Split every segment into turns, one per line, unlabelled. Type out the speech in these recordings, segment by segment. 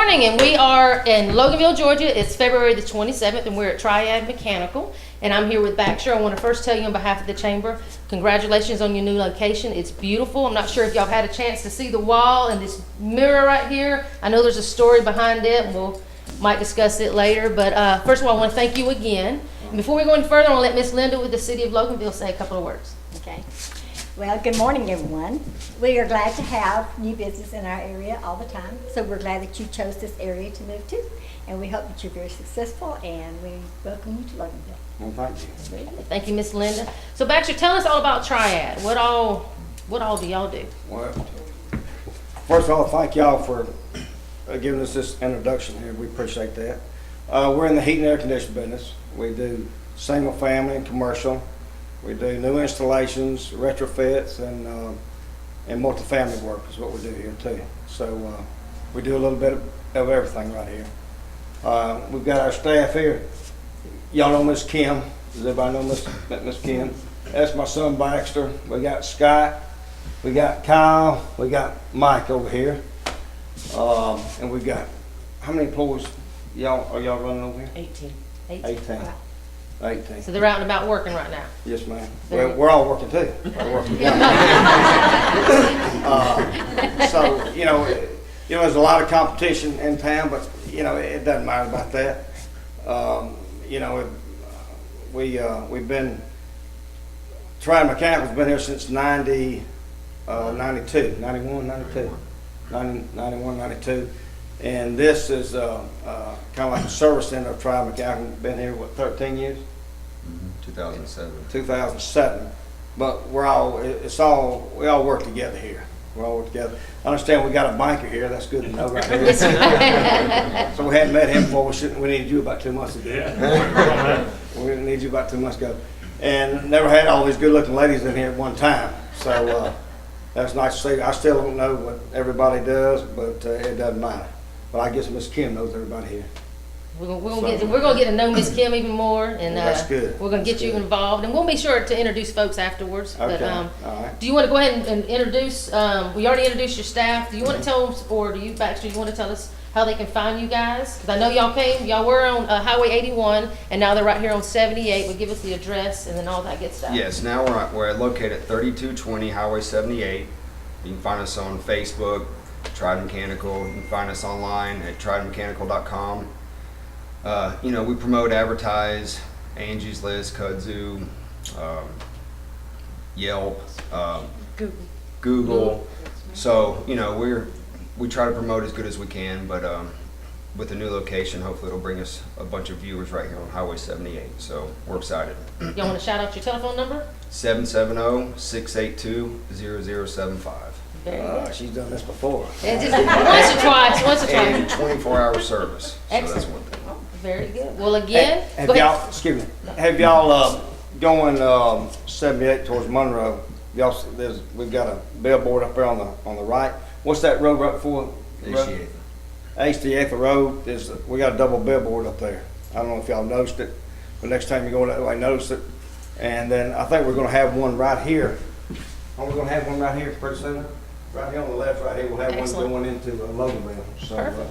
morning, and we are in Loganville, Georgia. It's February the 27th, and we're at Triad Mechanical, and I'm here with Baxter. I want to first tell you on behalf of the Chamber, congratulations on your new location. It's beautiful. I'm not sure if y'all had a chance to see the wall and this mirror right here. I know there's a story behind it, and might discuss it later, but first of all, I want to thank you again. And before we go any further, I want to let Miss Linda with the City of Loganville say a couple of words.
Okay. Well, good morning, everyone. We are glad to have new business in our area all the time, so we're glad that you chose this area to move to, and we hope that you're very successful, and we welcome you to Loganville.
Well, thank you.
Thank you, Miss Linda. So Baxter, tell us all about Triad. What all do y'all do?
Well, first of all, thank y'all for giving us this introduction here. We appreciate that. We're in the heat and air conditioning business. We do single family and commercial. We do new installations, retrofits, and multifamily work is what we do here too. So we do a little bit of everything right here. We've got our staff here. Y'all know Miss Kim. Does everybody know Miss Kim? That's my son Baxter. We got Scott. We got Kyle. We got Mike over here. And we've got, how many employees are y'all running over here?
18.
18.
Wow.
18.
So they're out and about working right now.
Yes, ma'am. Well, we're all working too. We're working. So there's a lot of competition in town, but it doesn't matter about that. We've been Triad Mechanical's been here since 92, 91, 92. And this is kind of like a service center of Triad Mechanical. Been here, 13 years?
2007.
2007. But we all work together here. We all work together. I understand we got a banker here. That's good to know right here. So we hadn't met him before. We needed you about 2 months ago. Yeah. We didn't need you about 2 months ago. And never had all these good-looking ladies in here at one time. So that's nice to see. I still don't know what everybody does, but it doesn't matter. But I guess Miss Kim knows everybody here.
We're gonna get to know Miss Kim even more, and
well, that's good.
We're gonna get you involved, and we'll be sure to introduce folks afterwards.
Okay.
But,
all right.
do you want to go ahead and introduce? We already introduced your staff. Do you want to tell us, or do you, Baxter? You want to tell us how they can find you guys? Because I know y'all were on Highway 81, and now they're right here on 78. But give us the address and then all that good stuff.
Yes, now we're located at 3220 Highway 78. You can find us on Facebook, Triad Mechanical. You can find us online at triadmechanical.com. We promote, advertise, Angie's List, Kudzu, Yelp, Google. So, we try to promote as good as we can, but with the new location, hopefully it'll bring us a bunch of viewers right here on Highway 78. So we're excited.
Y'all want to shout out your telephone number?
770-682-0075.
She's done this before.
Just once or twice.
And 24-hour service.
Excellent.
So that's one thing.
Very good. Well, again,
Have y'all going 78 towards Monroe? We've got a billboard up there on the right. What's that road right before? 88th Road we got a double billboard up there. I don't know if y'all noticed it, but next time you go that way, notice it. And then I think we're going to have one right here. Are we going to have one right here pretty soon? Right here on the left, right here, we'll have
Excellent.
one going into Loganville. So,
perfect.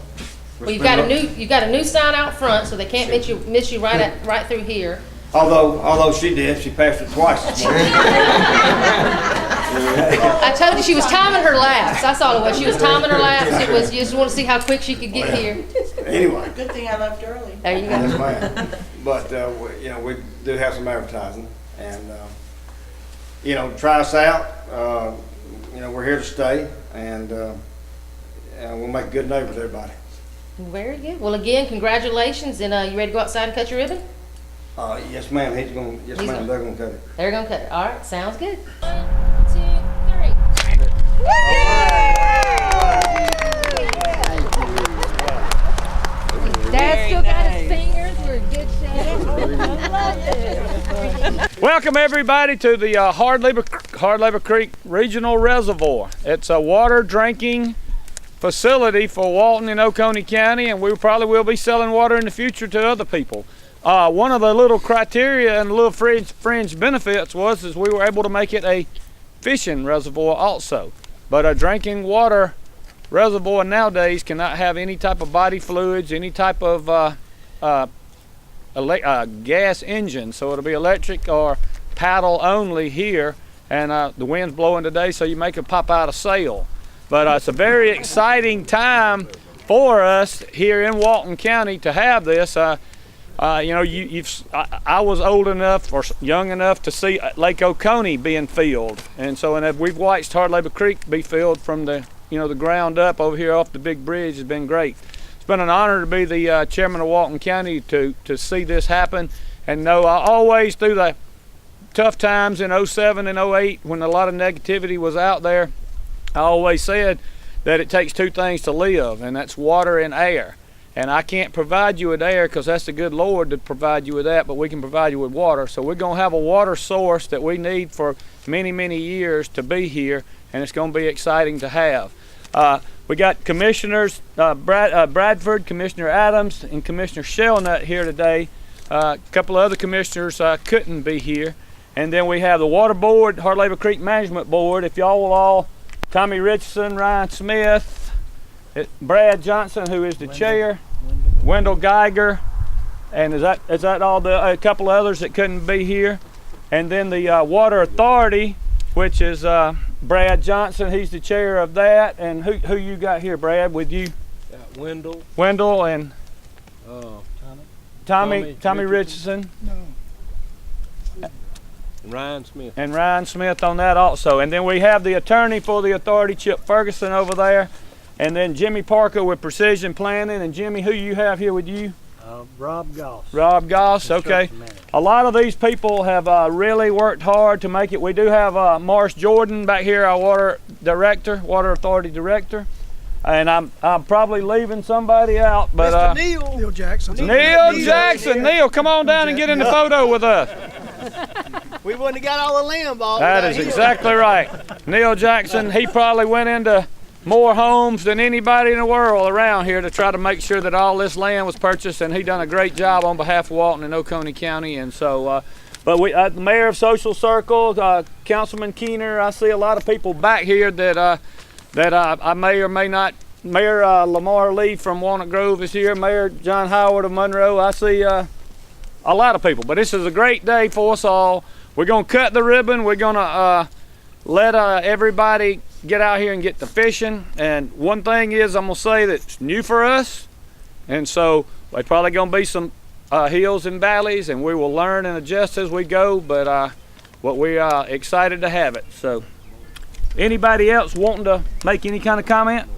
Well, you've got a new sign out front, so they can't miss you right through here.
Although she passed it twice this morning.
I told you she was timing her laps. That's all it was. She was timing her laps. It was, you just want to see how quick she could get here.
Anyway.
Good thing I left early.
There you go.
Yes, ma'am. But we do have some advertising, and try us out. We're here to stay, and we'll make good neighbors, everybody.
Very good. Well, again, congratulations, and you ready to go outside and cut your ribbon?
Yes, ma'am. They're gonna cut it.
They're gonna cut it. All right, sounds good. 1, 2, 3. Dad still got his fingers. We're in good shape. I love it.
Welcome everybody to the Hard Labor Creek Regional Reservoir. It's a water drinking facility for Walton and Oconee County, and we probably will be selling water in the future to other people. One of the little criteria and little fringe benefits is we were able to make it a fishing reservoir also. But a drinking water reservoir nowadays cannot have any type of body fluids, any type of gas engine, so it'll be electric or paddle only here. And the wind's blowing today, so you make it pop out a sail. But it's a very exciting time for us here in Walton County to have this. You know, I was old enough or young enough to see Lake Oconee being filled, and so we've watched Hard Labor Creek be filled from the ground up over here off the big bridge. Has been great. It's been an honor to be the chairman of Walton County to see this happen, and know I always through the tough times in 07 and 08 when a lot of negativity was out there, I always said that it takes two things to live, and that's water and air. And I can't provide you with air because that's the good Lord to provide you with that, but we can provide you with water. So we're going to have a water source that we need for many, many years to be here, and it's going to be exciting to have. We got Commissioners Bradford, Commissioner Adams, and Commissioner Shellnut here today. A couple of other commissioners couldn't be here. And then we have the Water Board, Hard Labor Creek Management Board. If y'all will all, Tommy Richardson, Ryan Smith, Brad Johnson, who is the chair, Wendell Geiger, and is that all a couple of others that couldn't be here? And then the Water Authority, which is Brad Johnson, he's the chair of that. And who you got here, Brad, with you?
Wendell.
Wendell and
Tommy
Richardson.
Ryan Smith.
And Ryan Smith on that also. And then we have the attorney for the authority, Chip Ferguson, over there. And then Jimmy Parker with Precision Planning. And Jimmy, who you have here with you?
Rob Goss.
Rob Goss, okay. A lot of these people have really worked hard to make it. We do have Marsh Jordan back here, our water authority director. And I'm probably leaving somebody out, but
Mr. Neil Jackson.
Neil Jackson. Neil, come on down and get in the photo with us.
We wouldn't have got all the land ball.
That is exactly right. Neil Jackson, he probably went into more homes than anybody in the world around here to try to make sure that all this land was purchased, and he done a great job on behalf of Walton and Oconee County. And so, but we, the mayor of Social Circle, Councilman Keener, I see a lot of people back here that I may or may not. Mayor Lamar Lee from Walnut Grove is here. Mayor John Howard of Monroe. I see a lot of people, but this is a great day for us all. We're gonna cut the ribbon. We're gonna let everybody get out here and get to fishing. And one thing is, I'm gonna say that's new for us, and so there's probably gonna be some hills and valleys, and we will learn and adjust as we go. But we are excited to have it. So, anybody else wanting to make any kind of comment?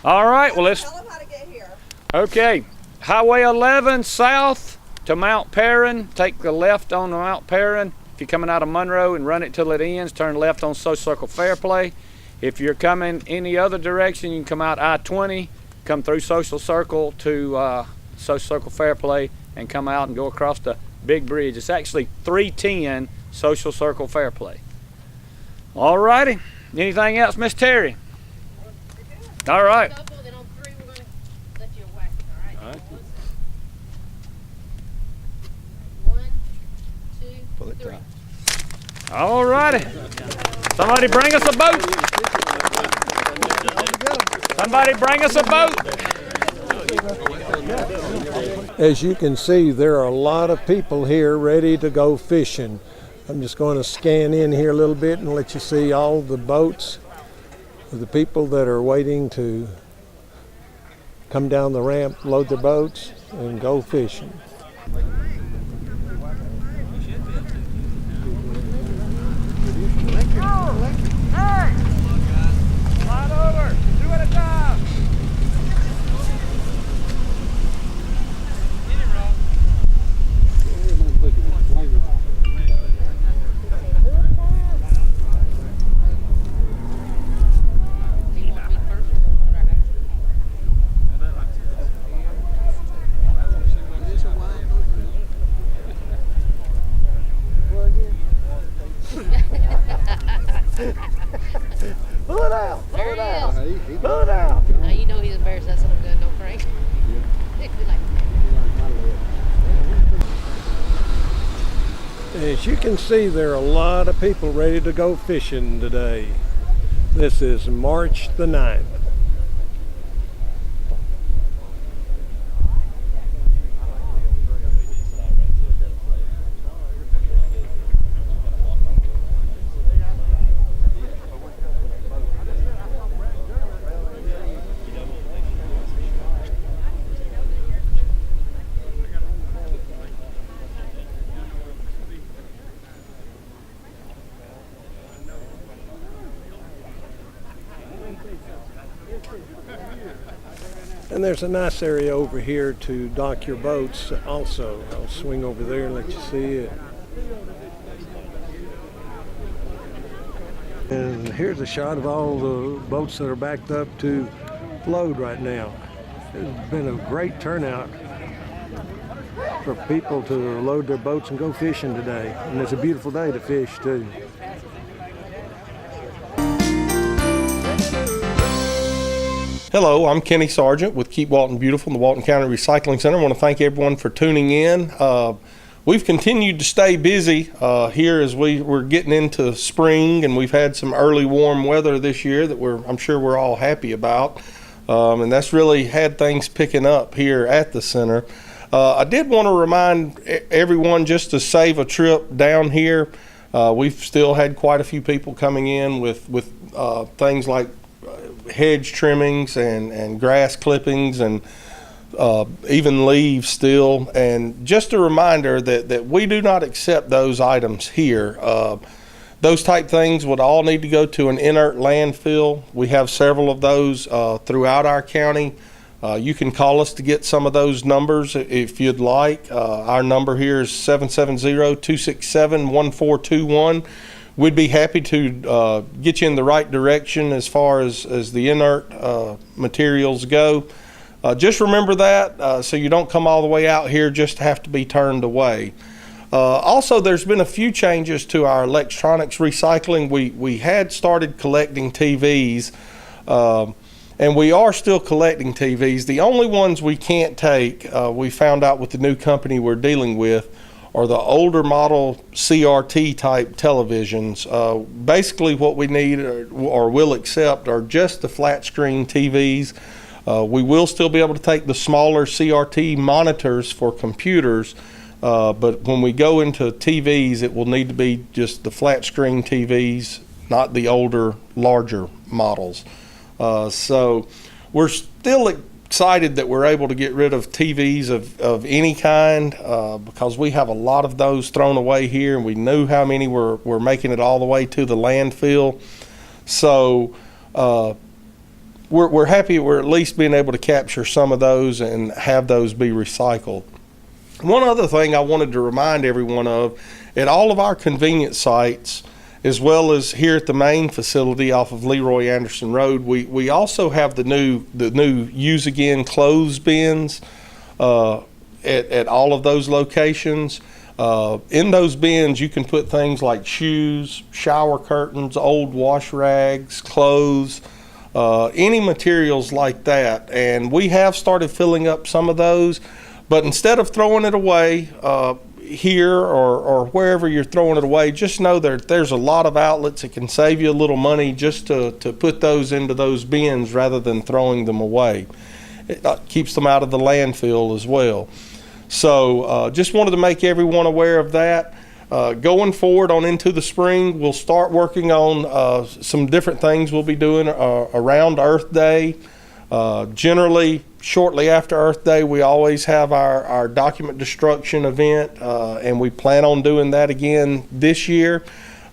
All right. Well, let's.
Tell them how to get here.
Okay, Highway 11 south to Mount Perrin. Take the left on Mount Perrin. If you're coming out of Monroe and run it till it ends, turn left on Social Circle Fairplay. If you're coming any other direction, you can come out I-20, come through Social Circle to Social Circle Fairplay, and come out and go across the big bridge. It's actually 310 Social Circle Fairplay. All righty. Anything else, Miss Terry? All right.
Then on 3, we're going to let you whack it, all right? One, two, three.
All righty. Somebody bring us a boat. Somebody bring us a boat.
As you can see, there are a lot of people here ready to go fishing. I'm just going to scan in here a little bit and let you see all the boats, the people that are waiting to come down the ramp, load their boats, and go fishing.
Slide over. 2 at a time.
Pull it out.
There he is.
Pull it out.
Now you know he's embarrassed. That's what I'm doing, don't Frank?
As you can see, there are a lot of people ready to go fishing today. This is March the 9th. And there's a nice area over here to dock your boats also. I'll swing over there and let you see it. And here's a shot of all the boats that are backed up to load right now. It's been a great turnout for people to load their boats and go fishing today. And it's a beautiful day to fish too.
Hello, I'm Kenny Sargent with Keep Walton Beautiful in the Walton County Recycling Center. I want to thank everyone for tuning in. We've continued to stay busy here as we're getting into spring, and we've had some early warm weather this year that I'm sure we're all happy about. And that's really had things picking up here at the center. I did want to remind everyone just to save a trip down here. We've still had quite a few people coming in with things like hedge trimmings and grass clippings and even leaves still. And just a reminder that we do not accept those items here. Those type things would all need to go to an inert landfill. We have several of those throughout our county. You can call us to get some of those numbers if you'd like. Our number here is 770-267-1421. We'd be happy to get you in the right direction as far as the inert materials go. Just remember that so you don't come all the way out here just to have to be turned away. Also, there's been a few changes to our electronics recycling. We had started collecting TVs, and we are still collecting TVs. The only ones we can't take, we found out with the new company we're dealing with, are the older model CRT type televisions. Basically what we need or will accept are just the flat screen TVs. We will still be able to take the smaller CRT monitors for computers, but when we go into TVs, it will need to be just the flat screen TVs, not the older, larger models. So we're still excited that we're able to get rid of TVs of any kind because we have a lot of those thrown away here, and we knew how many were making it all the way to the landfill. So we're happy we're at least being able to capture some of those and have those be recycled. One other thing I wanted to remind everyone of, at all of our convenience sites, as well as here at the main facility off of Leroy Anderson Road, we also have the new use again clothes bins at all of those locations. In those bins, you can put things like shoes, shower curtains, old wash rags, clothes, any materials like that. And we have started filling up some of those, but instead of throwing it away here or wherever you're throwing it away, just know that there's a lot of outlets that can save you a little money just to put those into those bins rather than throwing them away. It keeps them out of the landfill as well. So just wanted to make everyone aware of that. Going forward on into the spring, we'll start working on some different things we'll be doing around Earth Day. Generally, shortly after Earth Day, we always have our document destruction event, and we plan on doing that again this year.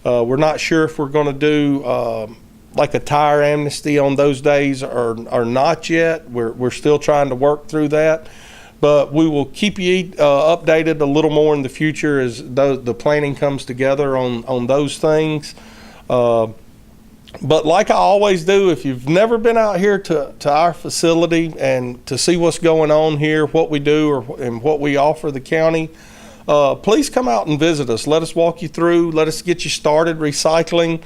We're not sure if we're going to do like a tire amnesty on those days or not yet. We're still trying to work through that, but we will keep you updated a little more in the future as the planning comes together on those things. But like I always do, if you've never been out here to our facility and to see what's going on here, what we do and what we offer the county, please come out and visit us. Let us walk you through. Let us get you started recycling.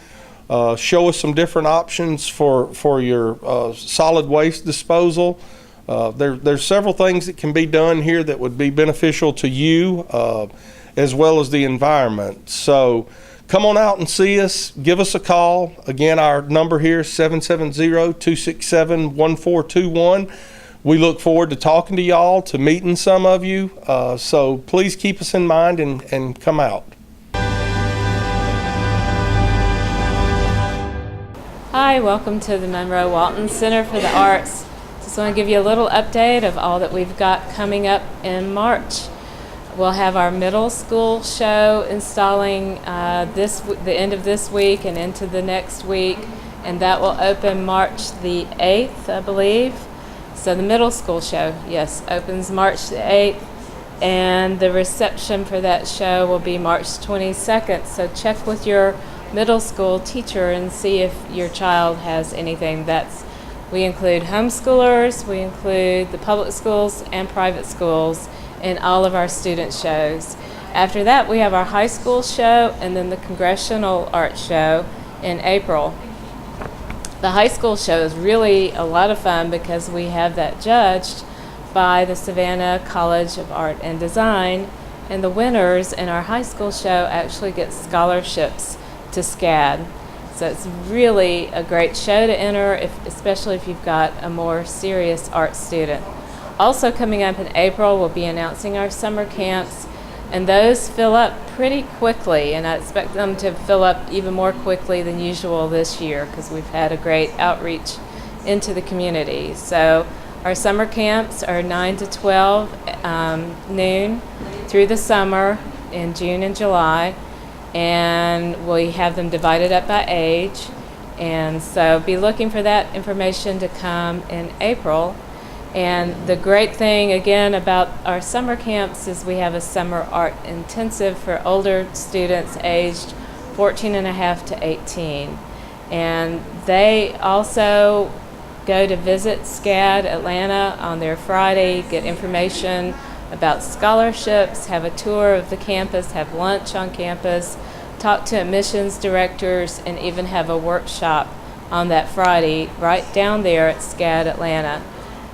Show us some different options for your solid waste disposal. There's several things that can be done here that would be beneficial to you as well as the environment. So come on out and see us. Give us a call. Again, our number here is 770-267-1421. We look forward to talking to y'all, to meeting some of you. So please keep us in mind and come out.
Hi, welcome to the Monroe Walton Center for the Arts. Just want to give you a little update of all that we've got coming up in March. We'll have our middle school show installing the end of this week and into the next week, and that will open March the 8th, I believe. So the middle school show, yes, opens March the 8th, and the reception for that show will be March 22nd. So check with your middle school teacher and see if your child has anything. We include homeschoolers, we include the public schools and private schools in all of our student shows. After that, we have our high school show and then the Congressional Art Show in April. The high school show is really a lot of fun because we have that judged by the Savannah College of Art and Design, and the winners in our high school show actually get scholarships to SCAD. So it's really a great show to enter, especially if you've got a more serious art student. Also coming up in April, we'll be announcing our summer camps, and those fill up pretty quickly, and I expect them to fill up even more quickly than usual this year because we've had a great outreach into the community. So our summer camps are 9 to 12 noon through the summer in June and July, and we have them divided up by age, and so be looking for that information to come in April. And the great thing again about our summer camps is we have a summer art intensive for older students aged 14 and a half to 18, and they also go to visit SCAD Atlanta on their Friday, get information about scholarships, have a tour of the campus, have lunch on campus, talk to admissions directors, and even have a workshop on that Friday right down there at SCAD Atlanta.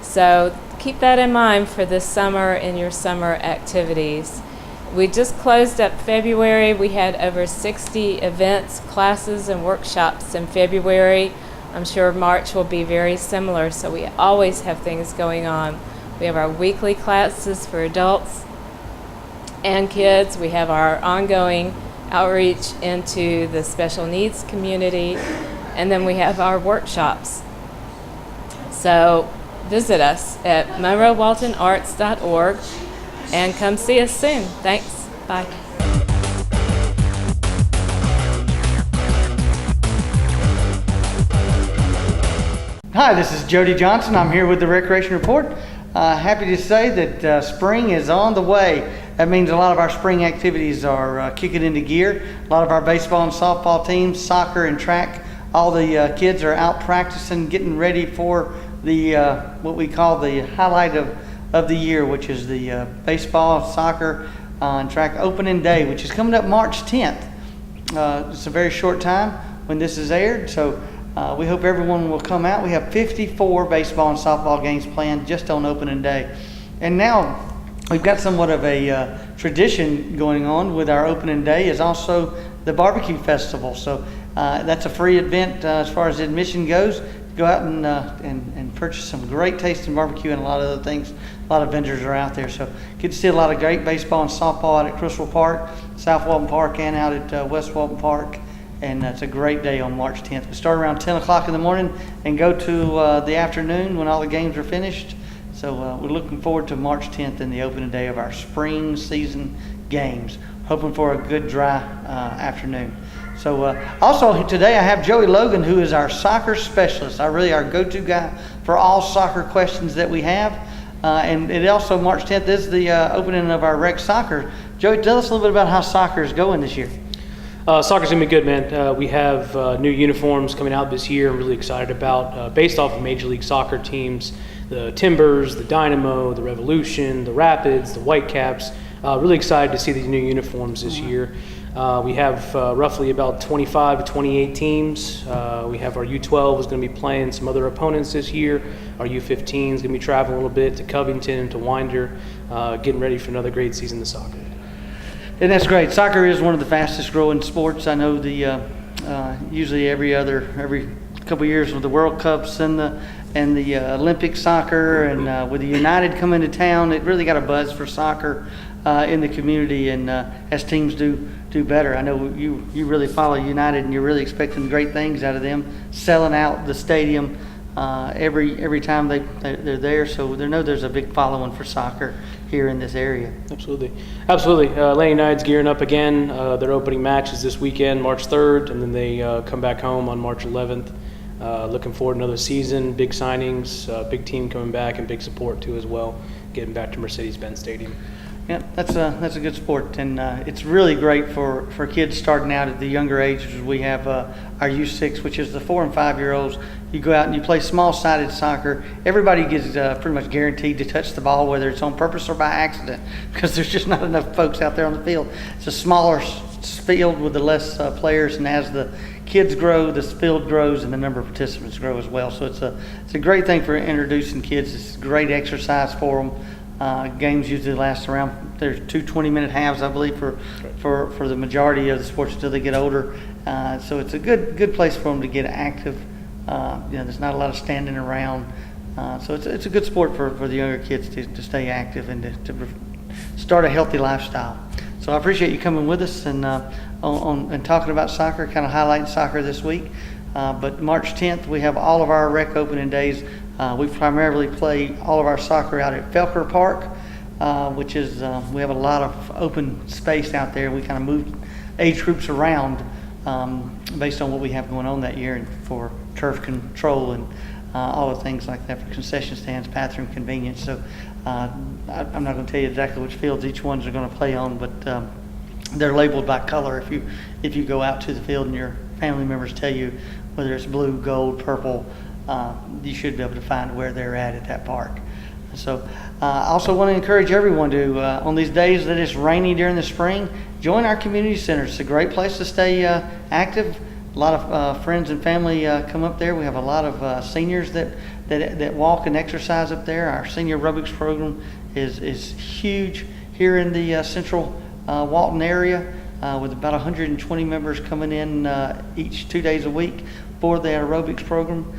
So keep that in mind for this summer in your summer activities. We just closed up February. We had over 60 events, classes, and workshops in February. I'm sure March will be very similar, so we always have things going on. We have our weekly classes for adults and kids. We have our ongoing outreach into the special needs community, and then we have our workshops. So visit us at monroewaltonarts.org and come see us soon. Thanks. Bye.
Hi, this is Jody Johnson. I'm here with the Recreation Report. Happy to say that spring is on the way. That means a lot of our spring activities are kicking into gear. A lot of our baseball and softball teams, soccer and track, all the kids are out practicing, getting ready for the what we call the highlight of the year, which is the baseball, soccer, and track opening day, which is coming up March 10th. It's a very short time when this is aired, so we hope everyone will come out. We have 54 baseball and softball games planned just on opening day. And now we've got somewhat of a tradition going on with our opening day is also the barbecue festival. So that's a free event as far as admission goes. Go out and purchase some great tasting barbecue and a lot of other things. A lot of vendors are out there. So get to see a lot of great baseball and softball out at Crystal Park, South Walton Park, and out at West Walton Park. And it's a great day on March 10th. We start around 10 o'clock in the morning and go to the afternoon when all the games are finished. So we're looking forward to March 10th and the opening day of our spring season games. Hoping for a good dry afternoon. So also today I have Joey Logan, who is our soccer specialist. Our go-to guy for all soccer questions that we have. And it also, March 10th is the opening of our rec soccer. Joey, tell us a little bit about how soccer is going this year.
Soccer's gonna be good, man. We have new uniforms coming out this year. I'm really excited about, based off of Major League Soccer teams, the Timbers, the Dynamo, the Revolution, the Rapids, the Whitecaps. Really excited to see these new uniforms this year. We have roughly about 25 to 28 teams. We have our U12 is going to be playing some other opponents this year. Our U15 is going to be traveling a little bit to Covington and to Winder, getting ready for another great season of soccer.
And that's great. Soccer is one of the fastest growing sports. I know usually every couple of years with the World Cups and the Olympic soccer and with the United coming to town, it really got a buzz for soccer in the community, and as teams do better. I know you really follow United, and you're really expecting great things out of them, selling out the stadium every time they're there. So they know there's a big following for soccer here in this area.
Absolutely. Atlanta United's gearing up again. Their opening match is this weekend, March 3rd, and then they come back home on March 11th. Looking forward to another season, big signings, big team coming back, and big support too as well, getting back to Mercedes-Benz Stadium.
Yeah, that's a good sport, and it's really great for kids starting out at the younger ages. We have our U6, which is the 4 and 5 year olds. You go out and you play small-sided soccer. Everybody gets pretty much guaranteed to touch the ball, whether it's on purpose or by accident, because there's just not enough folks out there on the field. It's a smaller field with the less players, and as the kids grow, the field grows, and the number of participants grow as well. So it's a great thing for introducing kids. It's a great exercise for them. Games usually last around, there's 2 20-minute halves, I believe, for the majority of the sports until they get older. So it's a good place for them to get active. There's not a lot of standing around. So it's a good sport for the younger kids to stay active and to start a healthy lifestyle. So I appreciate you coming with us and talking about soccer, kind of highlighting soccer this week. But March 10th, we have all of our rec opening days. We primarily play all of our soccer out at Felker Park, which is, we have a lot of open space out there. We kind of move age groups around based on what we have going on that year, and for turf control and all the things like that, for concession stands, bathroom convenience. So I'm not going to tell you exactly which fields each ones are going to play on, but they're labeled by color. If you go out to the field and your family members tell you whether it's blue, gold, purple, you should be able to find where they're at that park. So I also want to encourage everyone to, on these days that it's rainy during the spring, join our community center. It's a great place to stay active. A lot of friends and family come up there. We have a lot of seniors that walk and exercise up there. Our senior aerobics program is huge here in the central Walton area, with about 120 members coming in each 2 days a week for the aerobics program.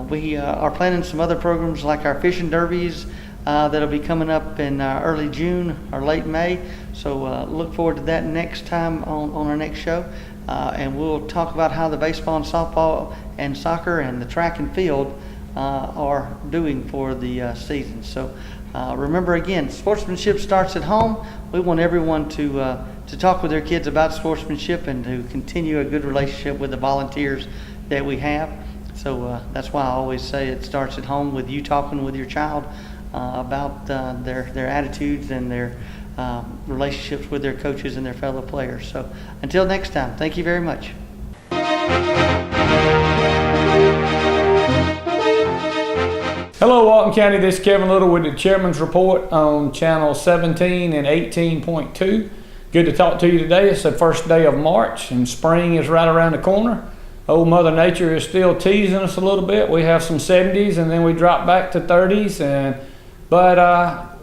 We are planning some other programs like our fishing derbies that'll be coming up in early June or late May. So look forward to that next time on our next show. And we'll talk about how the baseball and softball and soccer and the track and field are doing for the season. So remember, again, sportsmanship starts at home. We want everyone to talk with their kids about sportsmanship and to continue a good relationship with the volunteers that we have. So that's why I always say it starts at home, with you talking with your child about their attitudes and their relationships with their coaches and their fellow players. So until next time, thank you very much.
Hello, Walton County. This is Kevin Little with the Chairman's Report on Channel 17 and 18.2. Good to talk to you today. It's the first day of March, and spring is right around the corner. Old Mother Nature is still teasing us a little bit. We have some 70s, and then we drop back to 30s, but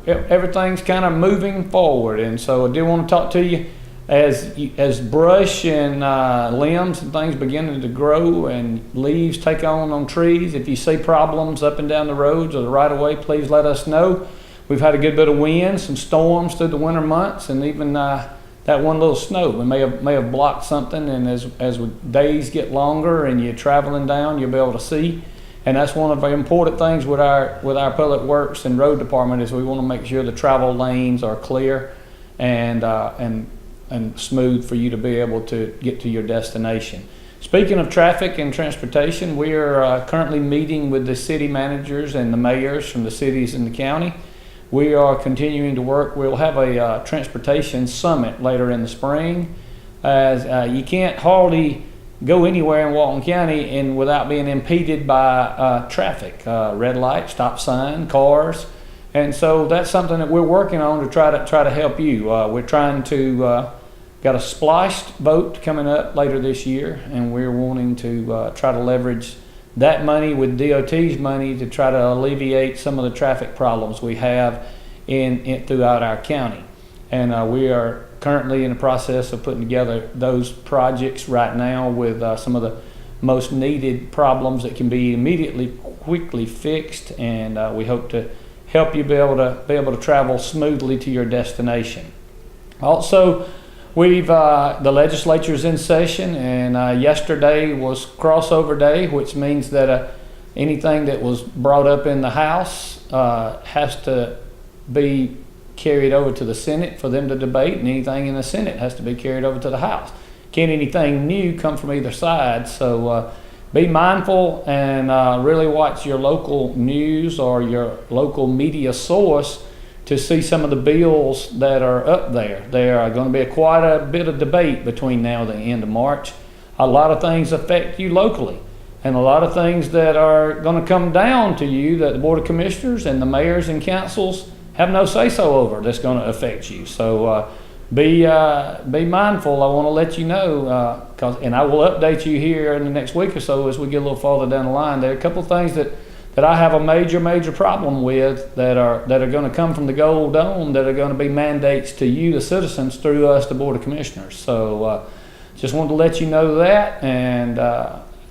everything's kind of moving forward. And so I did want to talk to you as brush and limbs and things beginning to grow and leaves take on trees. If you see problems up and down the roads or the right of way, please let us know. We've had a good bit of wind, some storms through the winter months, and even that one little snow. We may have blocked something, and as days get longer and you're traveling down, you'll be able to see. And that's one of the important things with our public works and road department, is we want to make sure the travel lanes are clear and smooth for you to be able to get to your destination. Speaking of traffic and transportation, we are currently meeting with the city managers and the mayors from the cities in the county. We are continuing to work. We'll have a transportation summit later in the spring, as you can't hardly go anywhere in Walton County and without being impeded by traffic, red light, stop sign, cars, and so that's something that we're working on to try to help you. We're trying to got a spliced boat coming up later this year, and we're wanting to try to leverage that money with DOT's money to try to alleviate some of the traffic problems we have in throughout our county. And we are currently in the process of putting together those projects right now with some of the most needed problems that can be immediately, quickly fixed, and we hope to help you be able to travel smoothly to your destination. Also, the legislature's in session, and yesterday was crossover day, which means that anything that was brought up in the House has to be carried over to the Senate for them to debate, and anything in the Senate has to be carried over to the House. Can't anything new come from either side, so be mindful and really watch your local news or your local media source to see some of the bills that are up there. There are going to be quite a bit of debate between now and the end of March. A lot of things affect you locally, and a lot of things that are going to come down to you that the Board of Commissioners and the mayors and councils have no say-so over that's going to affect you. So be mindful. I want to let you know, and I will update you here in the next week or so as we get a little farther down the line. There are a couple of things that I have a major problem with that are going to come from the Gold Dome that are going to be mandates to you, the citizens, through us, the Board of Commissioners. So just wanted to let you know that, and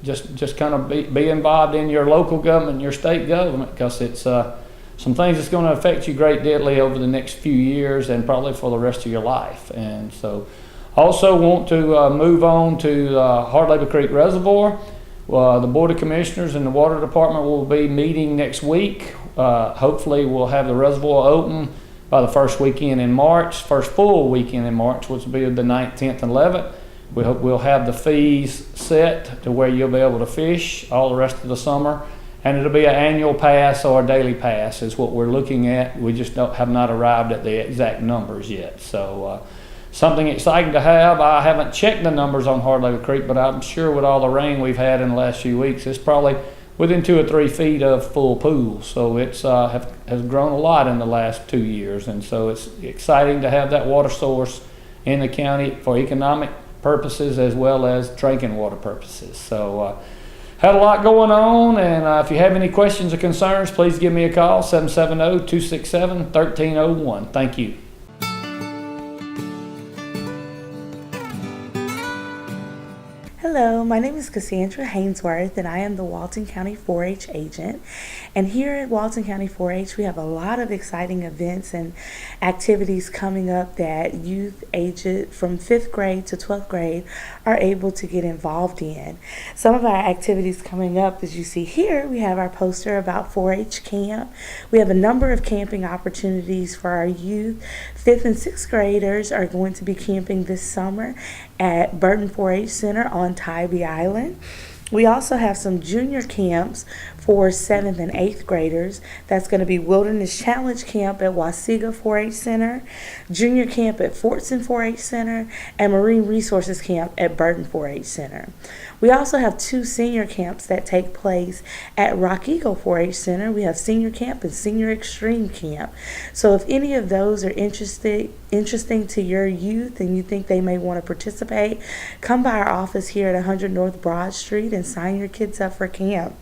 just kind of be involved in your local government, your state government, because it's some things that's going to affect you greatly over the next few years and probably for the rest of your life. And so also want to move on to Hard Labor Creek Reservoir. The Board of Commissioners and the Water Department will be meeting next week. Hopefully we'll have the reservoir open by the first weekend in March, first full weekend in March, which will be the 9th, 10th, and 11th. We hope we'll have the fees set to where you'll be able to fish all the rest of the summer. And it'll be an annual pass or a daily pass is what we're looking at. We just have not arrived at the exact numbers yet. So something exciting to have. I haven't checked the numbers on Hard Labor Creek, but I'm sure with all the rain we've had in the last few weeks, it's probably within 2 or 3 feet of full pool. So it's has grown a lot in the last 2 years. And so it's exciting to have that water source in the county for economic purposes as well as drinking water purposes. So had a lot going on, and if you have any questions or concerns, please give me a call, 770-267-1301. Thank you.
Hello, my name is Cassandra Hainsworth, and I am the Walton County 4-H agent. And here at Walton County 4-H, we have a lot of exciting events and activities coming up that youth aged from 5th grade to 12th grade are able to get involved in. Some of our activities coming up, as you see here, we have our poster about 4-H camp. We have a number of camping opportunities for our youth. 5th and 6th graders are going to be camping this summer at Burton 4-H Center on Tybee Island. We also have some junior camps for 7th and 8th graders. That's going to be Wilderness Challenge Camp at Wasiga 4-H Center, Junior Camp at Fortson 4-H Center, and Marine Resources Camp at Burton 4-H Center. We also have 2 senior camps that take place at Rock Eagle 4-H Center. We have Senior Camp and Senior Extreme Camp. So if any of those are interesting to your youth and you think they may want to participate, come by our office here at 100 North Broad Street and sign your kids up for camp.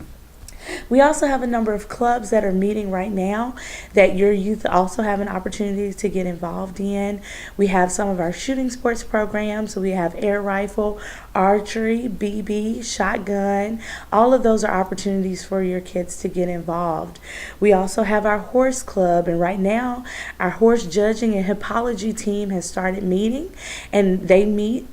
We also have a number of clubs that are meeting right now that your youth also have an opportunity to get involved in. We have some of our shooting sports programs. So we have air rifle, archery, BB, shotgun. All of those are opportunities for your kids to get involved. We also have our horse club, and right now our horse judging and hippology team has started meeting, and they meet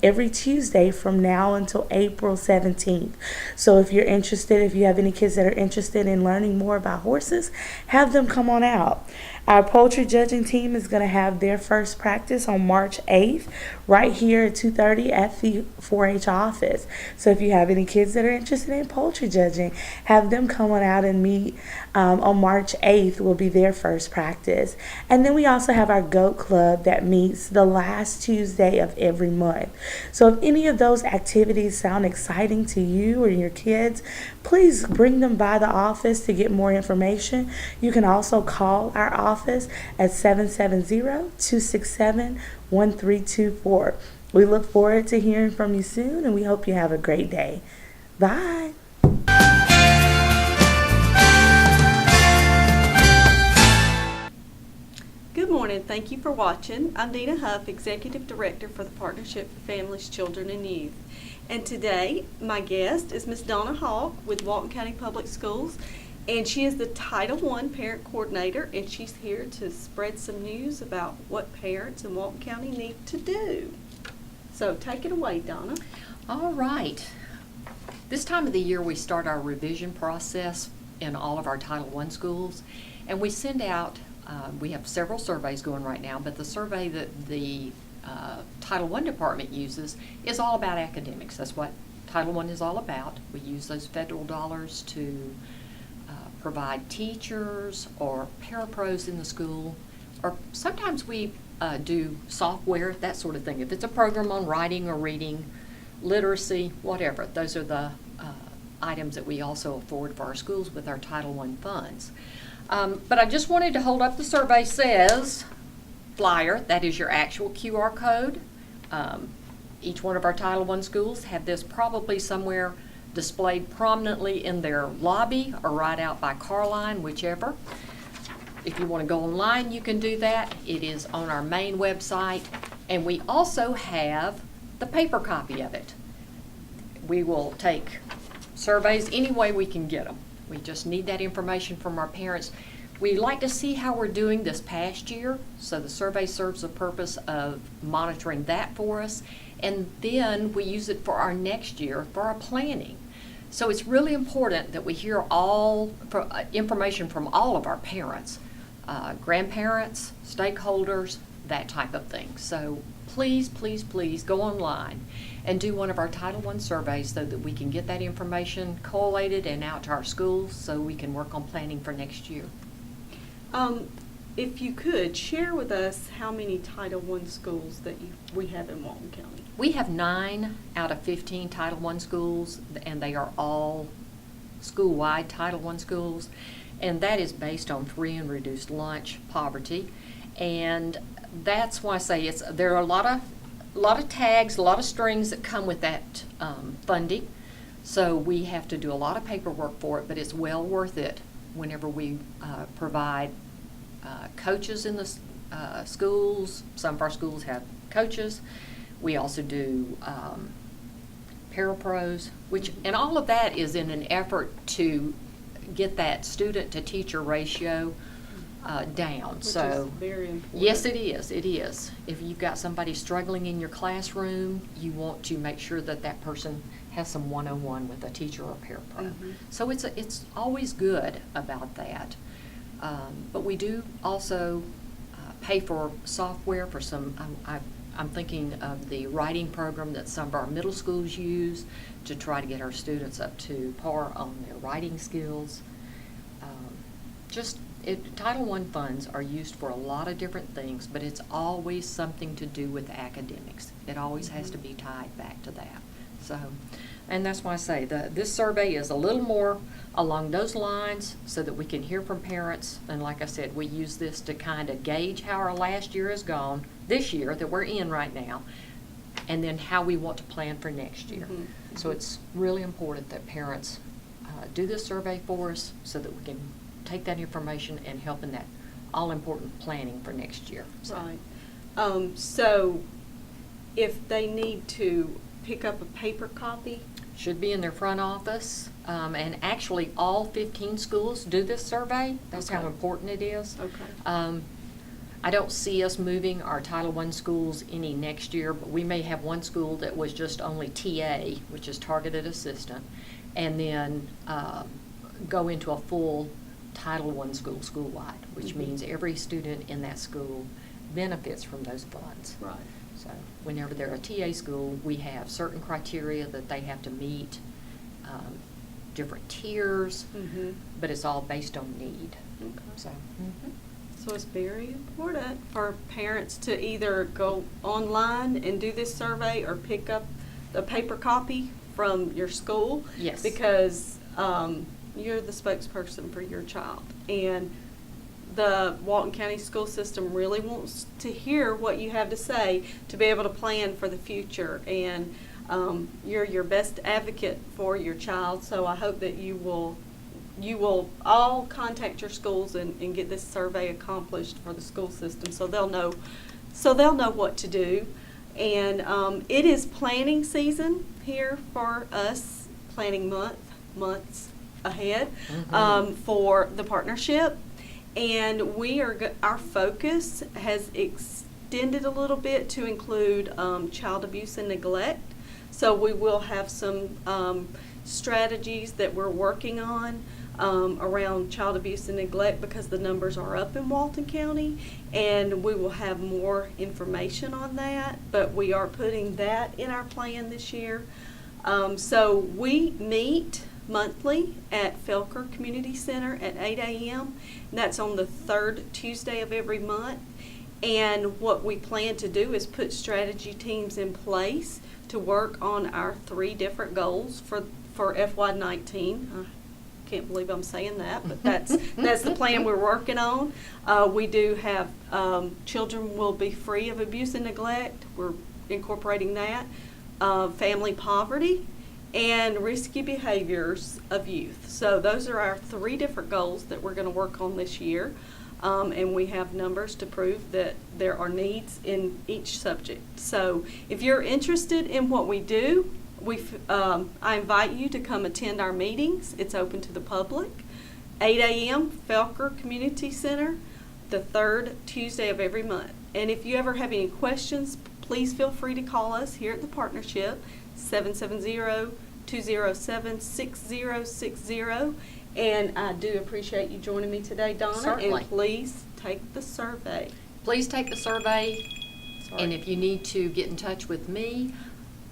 every Tuesday from now until April 17th. So if you're interested, if you have any kids that are interested in learning more about horses, have them come on out. Our poultry judging team is going to have their first practice on March 8th right here at 2:30 at the 4-H office. So if you have any kids that are interested in poultry judging, have them come on out and meet on March 8th will be their first practice. And then we also have our goat club that meets the last Tuesday of every month. So if any of those activities sound exciting to you or your kids, please bring them by the office to get more information. You can also call our office at 770-267-1324. We look forward to hearing from you soon, and we hope you have a great day. Bye.
Good morning. Thank you for watching. I'm Dina Huff, Executive Director for the Partnership for Families, Children, and Youth. And today, my guest is Ms. Donna Hawk with Walton County Public Schools, and she is the Title I Parent Coordinator, and she's here to spread some news about what parents in Walton County need to do. So take it away, Donna.
All right. This time of the year, we start our revision process in all of our Title I schools, and we send out, we have several surveys going right now, but the survey that the Title I department uses is all about academics. That's what Title I is all about. We use those federal dollars to provide teachers or parapros in the school, or sometimes we do software, that sort of thing. If it's a program on writing or reading, literacy, whatever, those are the items that we also afford for our schools with our Title I funds. But I just wanted to hold up the survey says flyer, that is your actual QR code. Each one of our Title I schools have this probably somewhere displayed prominently in their lobby or right out by car line, whichever. If you want to go online, you can do that. It is on our main website, and we also have the paper copy of it. We will take surveys any way we can get them. We just need that information from our parents. We like to see how we're doing this past year, so the survey serves the purpose of monitoring that for us, and then we use it for our next year for our planning. So it's really important that we hear all information from all of our parents, grandparents, stakeholders, that type of thing. So please, please, please go online and do one of our Title I surveys so that we can get that information collated and out to our schools so we can work on planning for next year.
If you could, share with us how many Title I schools that we have in Walton County.
We have 9 out of 15 Title I schools, and they are all school-wide Title I schools, and that is based on free and reduced lunch poverty. And that's why I say there are a lot of tags, a lot of strings that come with that funding. So we have to do a lot of paperwork for it, but it's well worth it whenever we provide coaches in the schools. Some of our schools have coaches. We also do parapros, and all of that is in an effort to get that student to teacher ratio down.
Which
so
is very important.
Yes, it is. It is. If you've got somebody struggling in your classroom, you want to make sure that that person has some one-on-one with a teacher or parapro.
Mm-hmm.
So it's always good about that. But we do also pay for software for some. I'm thinking of the writing program that some of our middle schools use to try to get our students up to par on their writing skills. Title I funds are used for a lot of different things, but it's always something to do with academics. It always has to be tied back to that. So, and that's why I say this survey is a little more along those lines so that we can hear from parents. And like I said, we use this to kind of gauge how our last year has gone, this year that we're in right now, and then how we want to plan for next year.
Mm-hmm.
So it's really important that parents do this survey for us so that we can take that information and help in that all-important planning for next year. So.
Right. So if they need to pick up a paper copy?
Should be in their front office. And actually, all 15 schools do this survey. That's
Okay.
how important it is.
Okay.
I don't see us moving our Title I schools any next year, but we may have one school that was just only TA, which is targeted assistant, and then go into a full Title I school, school-wide, which
Mm-hmm.
means every student in that school benefits from those funds.
Right.
So whenever they're a TA school, we have certain criteria that they have to meet, different tiers,
Mm-hmm.
but it's all based on need.
Okay.
So,
So it's very important for parents to either go online and do this survey or pick up the paper copy from your school.
Yes.
Because you're the spokesperson for your child. And the Walton County school system really wants to hear what you have to say to be able to plan for the future. And you're your best advocate for your child. So I hope that you will all contact your schools and get this survey accomplished for the school system so they'll know what to do. And it is planning season here for us, planning months ahead for the partnership. And our focus has extended a little bit to include child abuse and neglect. So we will have some strategies that we're working on around child abuse and neglect because the numbers are up in Walton County, and we will have more information on that, but we are putting that in our plan this year. So we meet monthly at Felker Community Center at 8 a.m. And that's on the third Tuesday of every month. And what we plan to do is put strategy teams in place to work on our 3 different goals for FY19. I can't believe I'm saying that, but that's the plan we're working on. We do have children will be free of abuse and neglect. We're incorporating that. Family poverty and risky behaviors of youth. So those are our 3 different goals that we're going to work on this year. And we have numbers to prove that there are needs in each subject. So if you're interested in what we do, I invite you to come attend our meetings. It's open to the public. 8 a.m. Felker Community Center, the 3rd Tuesday of every month. And if you ever have any questions, please feel free to call us here at the partnership, 770-207-6060. And I do appreciate you joining me today, Donna.
Certainly.
And please take the survey.
Please take the survey. And if you need to get in touch with me,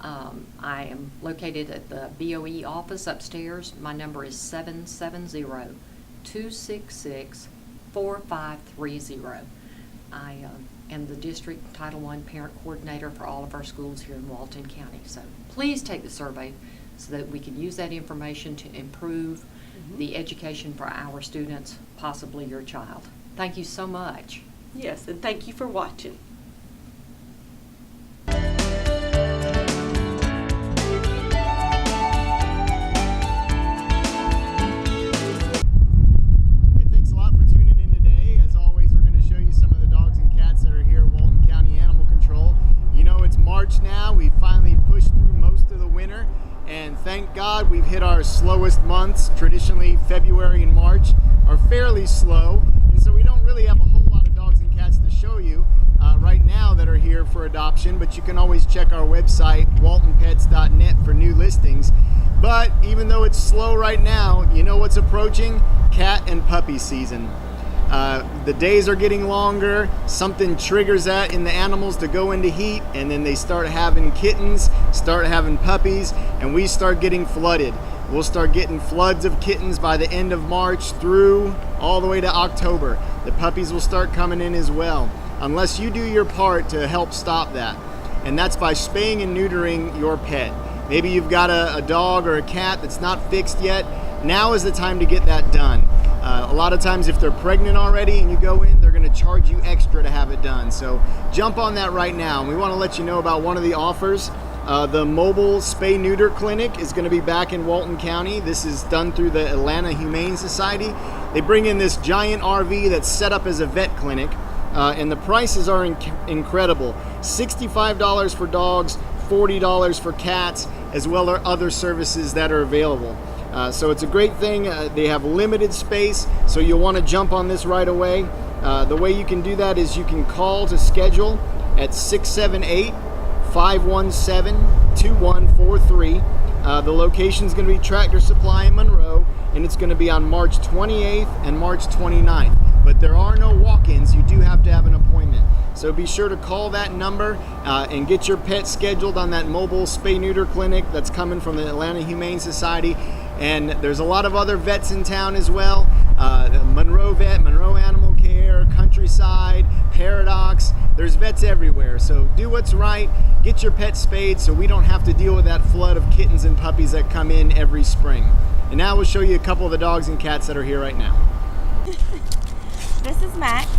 I am located at the BOE office upstairs. My number is 770-266-4530. I am the district Title I parent coordinator for all of our schools here in Walton County. So please take the survey so that we can use that information to improve the education for our students, possibly your child. Thank you so much.
Yes, and thank you for watching.
Thanks a lot for tuning in today. As always, we're going to show you some of the dogs and cats that are here at Walton County Animal Control. You know, it's March now. We finally pushed through most of the winter, and thank God we've hit our slowest months. Traditionally, February and March are fairly slow, and so we don't really have a whole lot of dogs and cats to show you right now that are here for adoption, but you can always check our website, waltonpets.net, for new listings. But even though it's slow right now, you know what's approaching? Cat and puppy season. The days are getting longer, something triggers that in the animals to go into heat, and then they start having kittens, start having puppies, and we start getting flooded. We'll start getting floods of kittens by the end of March through all the way to October. The puppies will start coming in as well, unless you do your part to help stop that. And that's by spaying and neutering your pet. Maybe you've got a dog or a cat that's not fixed yet. Now is the time to get that done. A lot of times if they're pregnant already and you go in, they're going to charge you extra to have it done. So jump on that right now. And we want to let you know about one of the offers. The mobile spay-neuter clinic is going to be back in Walton County. This is done through the Atlanta Humane Society. They bring in this giant RV that's set up as a vet clinic, and the prices are incredible. $65 for dogs, $40 for cats, as well as other services that are available. So it's a great thing. They have limited space, so you'll want to jump on this right away. The way you can do that is you can call to schedule at 678-517-2143. The location is going to be Tractor Supply in Monroe, and it's going to be on March 28th and March 29th. But there are no walk-ins. You do have to have an appointment. So be sure to call that number and get your pet scheduled on that mobile spay-neuter clinic that's coming from the Atlanta Humane Society. And there's a lot of other vets in town as well. Monroe Vet, Monroe Animal Care, Countryside, Paradox. There's vets everywhere. So do what's right. Get your pet spayed so we don't have to deal with that flood of kittens and puppies that come in every spring. And now we'll show you a couple of the dogs and cats that are here right now.
This is Max.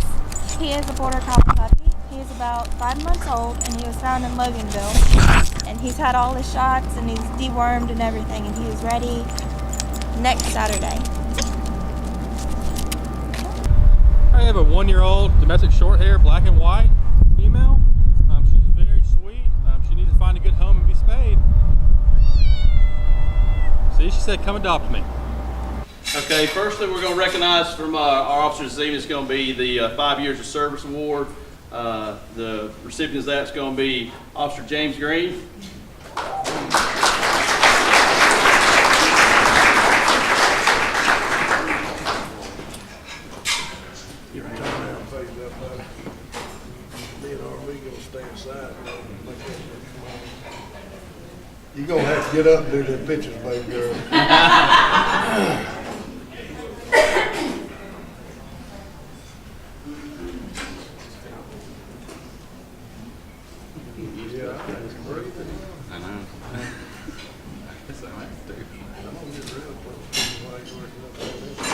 He is a border collie puppy. He is about 5 months old, and he was found in Loganville. And he's had all his shots, and he's dewormed and everything, and he is ready next Saturday.
I have a 1-year-old domestic short hair, black and white female. She's very sweet. She needs to find a good home and be spayed. See, she said, come adopt me.
Okay, firstly we're going to recognize from our officers this evening is going to be the 5 Years of Service Award. The recipient of that is going to be Officer James Green.
You're gonna have to get up and do them pictures, baby girl.
I know.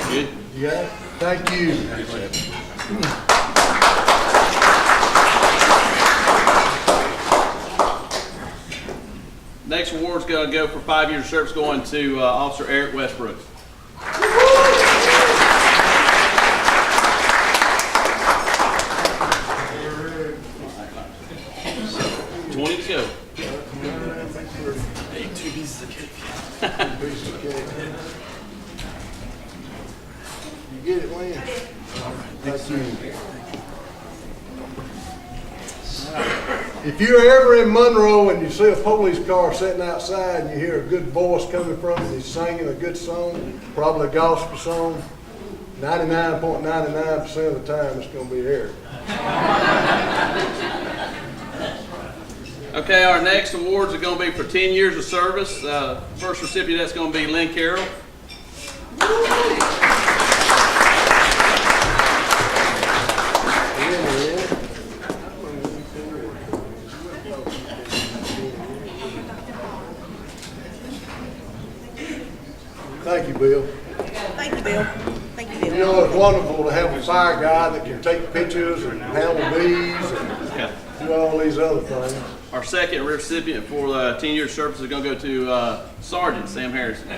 Good?
Yeah, thank you.
Next award's going to go for 5 years of service going to Officer Eric Westbrook. $20 to go. Hey, 2 pieces of cake.
You get it, Wayne? Thank you. If you're ever in Monroe and you see a police car sitting outside and you hear a good voice coming from it, he's singing a good song, probably a gospel song, 99.99% of the time it's going to be Eric.
Okay, our next awards are going to be for 10 years of service. First recipient, that's going to be Lynn Carroll.
Thank you, Bill.
Thank you, Bill. Thank you, Bill.
You know, it's wonderful to have a fire guy that can take pictures and handle bees and do all these other things.
Our second recipient for 10 years service is going to go to Sergeant Sam Harrison.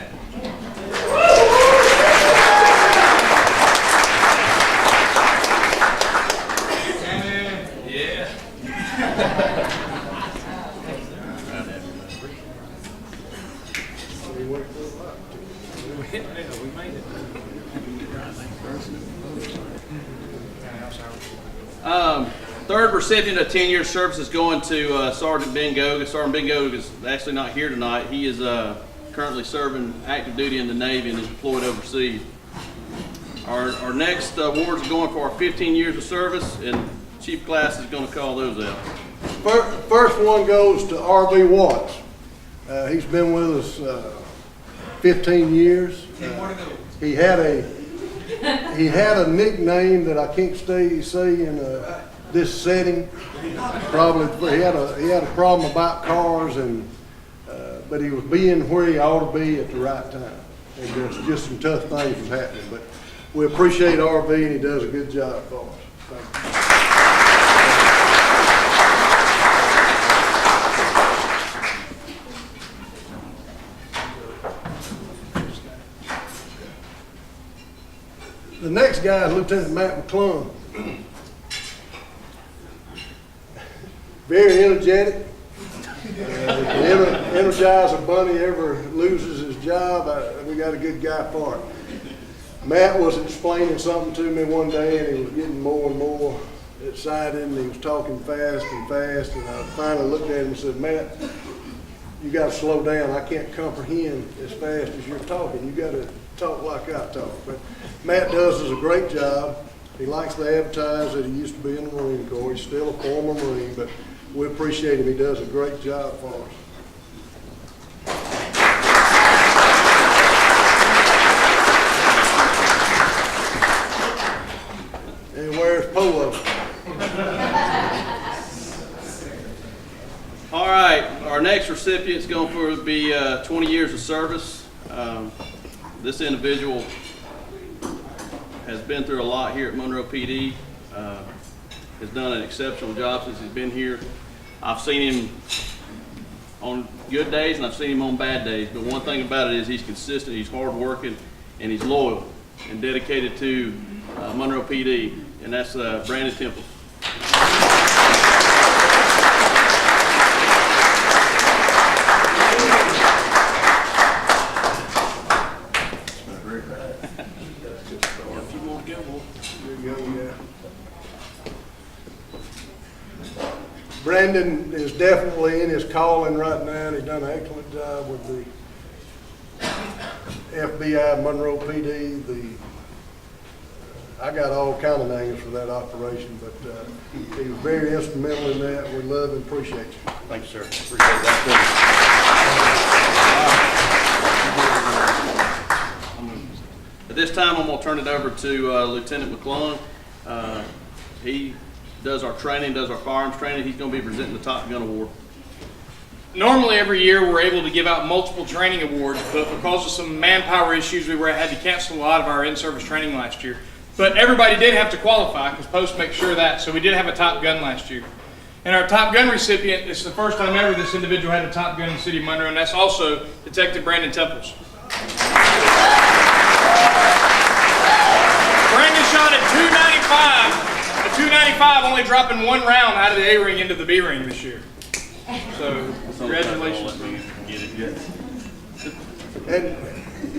Third recipient of 10 years service is going to Sergeant Ben Goga. Sergeant Ben Goga is actually not here tonight. He is currently serving active duty in the Navy and is deployed overseas. Our next awards are going for our 15 years of service, and Chief Class is going to call those out.
First one goes to R.B. Watts. He's been with us 15 years. He had a nickname that I can't say in this setting. Probably he had a problem about cars, and but he was being where he ought to be at the right time. And there's just some tough things was happening, but we appreciate RV, and he does a good job for us. Thank you. The next guy is Lieutenant Matt McClung. Very energetic. Energize a bunny ever loses his job. We got a good guy for it. Matt was explaining something to me one day, and he was getting more and more excited, and he was talking fast and fast, and I finally looked at him and said, Matt, you got to slow down. I can't comprehend as fast as you're talking. You got to talk like I talk. But Matt does a great job. He likes to advertise that he used to be in the Marine Corps. He's still a former Marine, but we appreciate him. He does a great job for us. And where's Polo?
All right, our next recipient is going to be 20 years of service. This individual has been through a lot here at Monroe PD. Has done an exceptional job since he's been here. I've seen him on good days and I've seen him on bad days, but one thing about it is he's consistent, he's hardworking, and he's loyal and dedicated to Monroe PD, and that's Brandon Temple.
Brandon is definitely in his calling right now, and he's done an excellent job with the FBI, Monroe PD. I got all kind of names for that operation, but he was very instrumental in that. We love and appreciate you.
Thank you, sir. Appreciate that. At this time, I'm going to turn it over to Lieutenant McClung. He does our training, does our firearms training. He's going to be presenting the Top Gun Award.
Normally every year we're able to give out multiple training awards, but because of some manpower issues we had to cancel a lot of our in-service training last year. But everybody did have to qualify because Post makes sure that, so we did have a Top Gun last year. And our Top Gun recipient, it's the first time ever this individual had a Top Gun in the city of Monroe, and that's also Detective Brandon Temples. Brandon shot at 295, a 295 only dropping one round out of the A ring into the B ring this year. So, congratulations.
And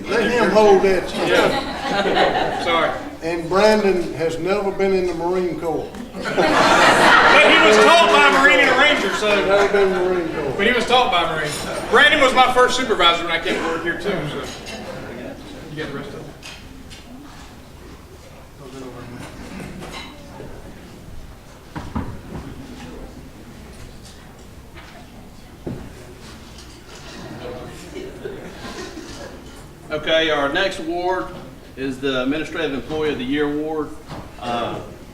let him hold that.
Yeah. Sorry.
And Brandon has never been in the Marine Corps.
But he was taught by a Marine and a Ranger, so.
Never been in the Marine Corps.
But he was taught by a Marine. Brandon was my first supervisor when I came to work here too, so. You got the rest of it?
Okay, our next award is the Administrative Employee of the Year Award.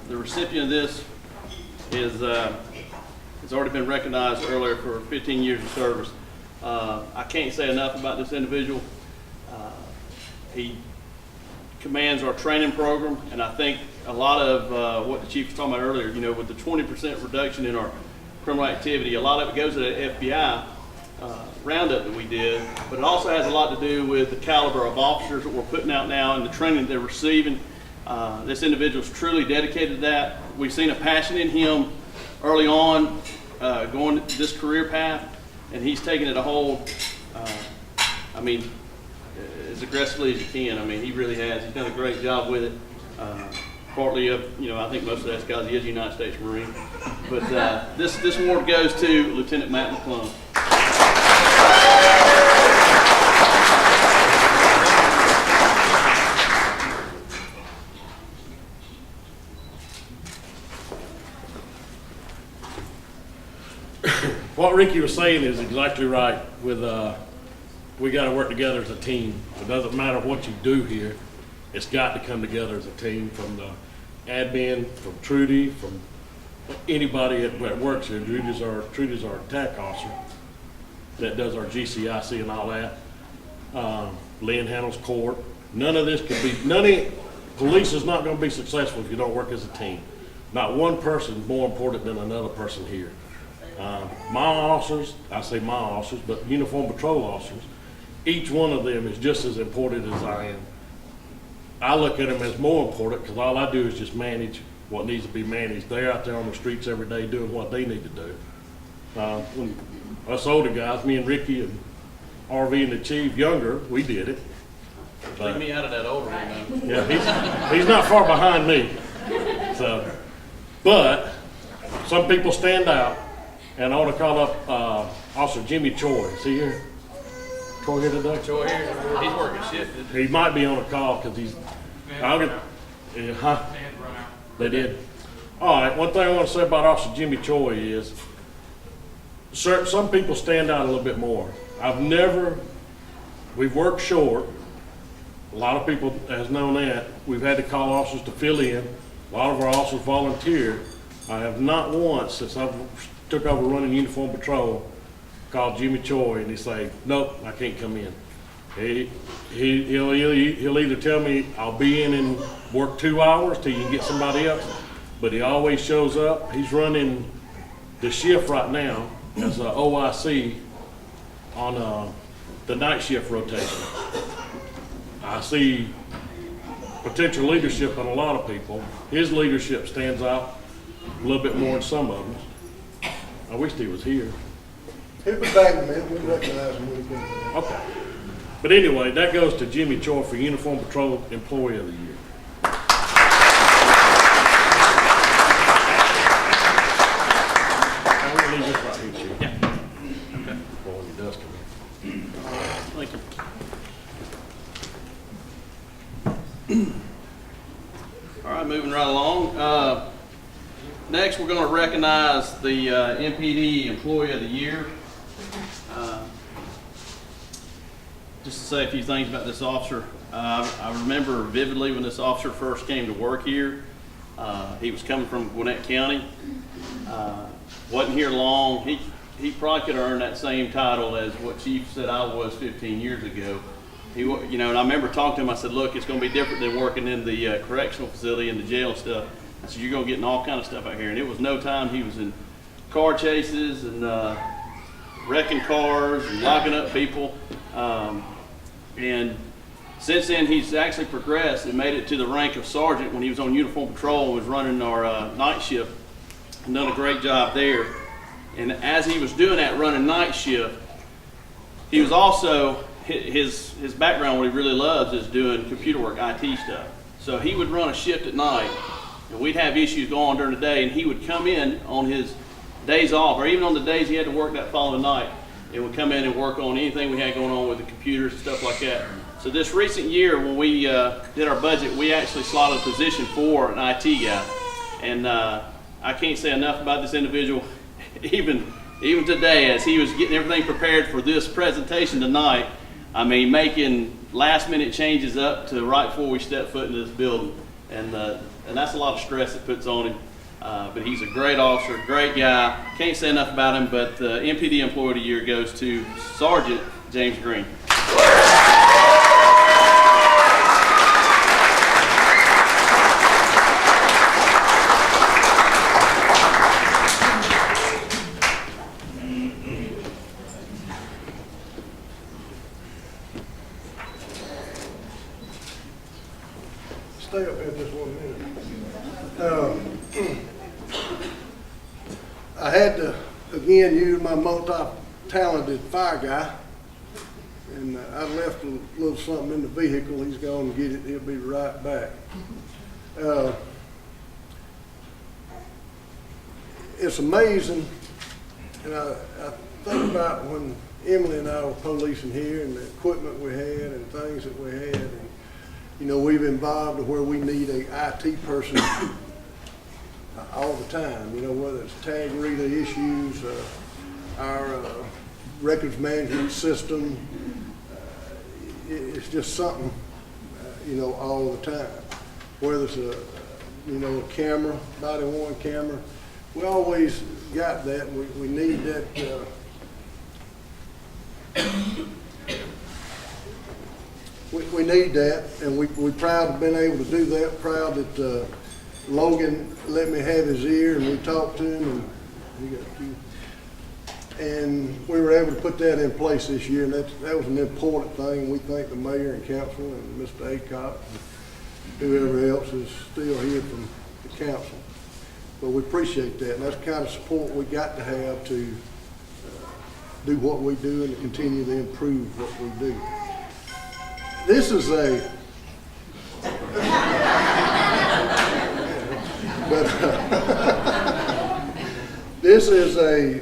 The recipient of this is has already been recognized earlier for 15 years of service. I can't say enough about this individual. He commands our training program, and I think a lot of what the chief was talking about earlier, you know, with the 20% reduction in our criminal activity, a lot of it goes to the FBI roundup that we did, but it also has a lot to do with the caliber of officers that we're putting out now and the training they're receiving. This individual is truly dedicated to that. We've seen a passion in him early on going this career path, and he's taken it a whole, I mean, as aggressively as you can. I mean, he really has. He's done a great job with it. Partly of, you know, I think most of that's because he is a United States Marine. But this award goes to Lieutenant Matt McClung.
What Ricky was saying is exactly right. With we got to work together as a team. It doesn't matter what you do here; it's got to come together as a team. From the admin, from Trudy, from anybody that works here. Trudy's our attack officer that does our GCIC and all that. Lynn handles court. None of this could be. Police is not going to be successful if you don't work as a team. Not one person is more important than another person here. My officers, I say my officers, but uniform patrol officers, each one of them is just as important as I am. I look at them as more important because all I do is just manage what needs to be managed. They're out there on the streets every day doing what they need to do. When us older guys, me and Ricky and RV and the chief, younger, we did it.
Leave me out of that older one, though.
Yeah, he's not far behind me. So, but some people stand out. And I want to call up Officer Jimmy Choi. Is he here? Choi here today?
Choi here. He's working shift.
He might be on a call because he's. They did. All right. One thing I want to say about Officer Jimmy Choi is, some people stand out a little bit more. We've worked short. A lot of people has known that. We've had to call officers to fill in. A lot of our officers volunteered. I have not once since I've took over running uniform patrol, called Jimmy Choi, and he say, "Nope, I can't come in." He'll either tell me I'll be in and work 2 hours till you can get somebody else, but he always shows up. He's running the shift right now as a OIC on the night shift rotation. I see potential leadership in a lot of people. His leadership stands out a little bit more than some of them. I wished he was here.
He'll be back in a minute. We recognize him when he comes in.
Okay. But anyway, that goes to Jimmy Choi for Uniform Patrol Employee of the Year. I'm going to leave this right here, Chief.
Yeah. Okay.
Before he does come in.
Thank you. All right, moving right along. Next, we're going to recognize recognize the MPD Employee of the Year. Just to say a few things about this officer. I remember vividly when this officer first came to work here. He was coming from Gwinnett County. Wasn't here long. He probably could have earned that same title as what Chief said I was 15 years ago. And I remember talking to him. I said, "Look, it's going to be different than working in the correctional facility and the jail and stuff." I said, "You're going to get in all kind of stuff out here." And it was no time he was in car chases and wrecking cars and locking up people. And since then, he's actually progressed and made it to the rank of sergeant when he was on uniform patrol and was running our night shift, and done a great job there. And as he was doing that, running night shift, he was also, his background, what he really loves is doing computer work, IT stuff. So he would run a shift at night, and we'd have issues going on during the day, and he would come in on his days off, or even on the days he had to work that following night, and would come in and work on anything we had going on with the computers and stuff like that. So this recent year, when we did our budget, we actually slotted a position for an IT guy. And I can't say enough about this individual, even today, as he was getting everything prepared for this presentation tonight. I mean, making last minute changes up to right before we step foot into this building. And that's a lot of stress it puts on him. But he's a great officer, great guy. Can't say enough about him, but the MPD Employee of the Year goes to Sergeant James Green.
Stay up here just 1 minute. I had to, again, use my multi-talented fire guy, and I left a little something in the vehicle. He's going to get it. He'll be right back. It's amazing, and I think about when Emily and I were policing here and the equipment we had and things that we had, and we've involved to where we need a IT person all the time, whether it's tag reader issues, our records management system, it's just something, all the time. Whether it's a camera, body worn camera, we always got that, and we need that. We need that, and we're proud to have been able to do that. Proud that Logan let me have his ear, and we talked to him, and we were able to put that in place this year, and that was an important thing. We thank the mayor and council and Mr. Aycock and whoever else is still here from the council. But we appreciate that, and that's the kind of support we got to have to do what we do and to continue to improve what we do. This is this is a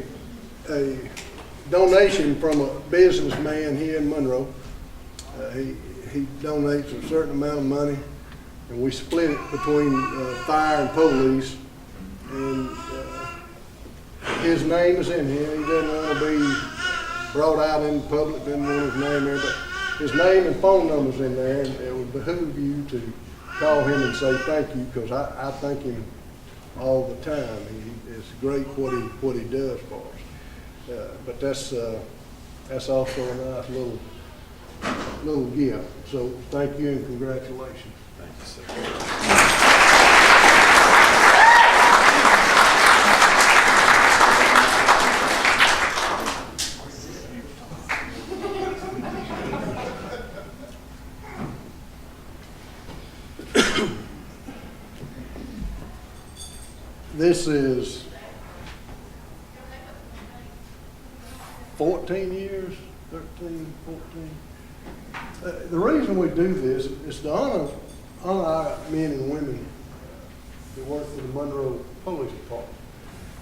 donation from a businessman here in Monroe. He donates a certain amount of money, and we split it between fire and police. And his name is in here. He doesn't want to be brought out in public, doesn't want his name there, but his name and phone number's in there, and it would behoove you to call him and say thank you, because I thank him all the time. It's great what he does for us. But that's also a nice little gift. So thank you and congratulations.
Thank you, sir.
This is 14 years, 13, 14. The reason we do this is to honor our men and women that work for the Monroe Police Department.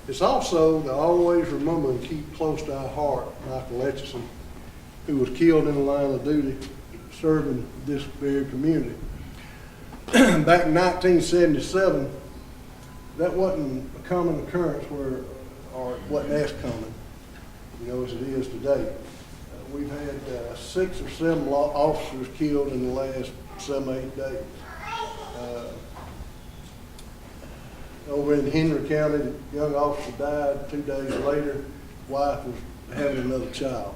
It's also to always remember and keep close to our heart Michael Etchison, who was killed in the line of duty serving this very community. Back in 1977, that wasn't a common occurrence where wasn't as common, you know, as it is today. We've had 6 or 7 officers killed in the last 7 or 8 days. Over in Henry County, the young officer died. 2 days later, wife was having another child.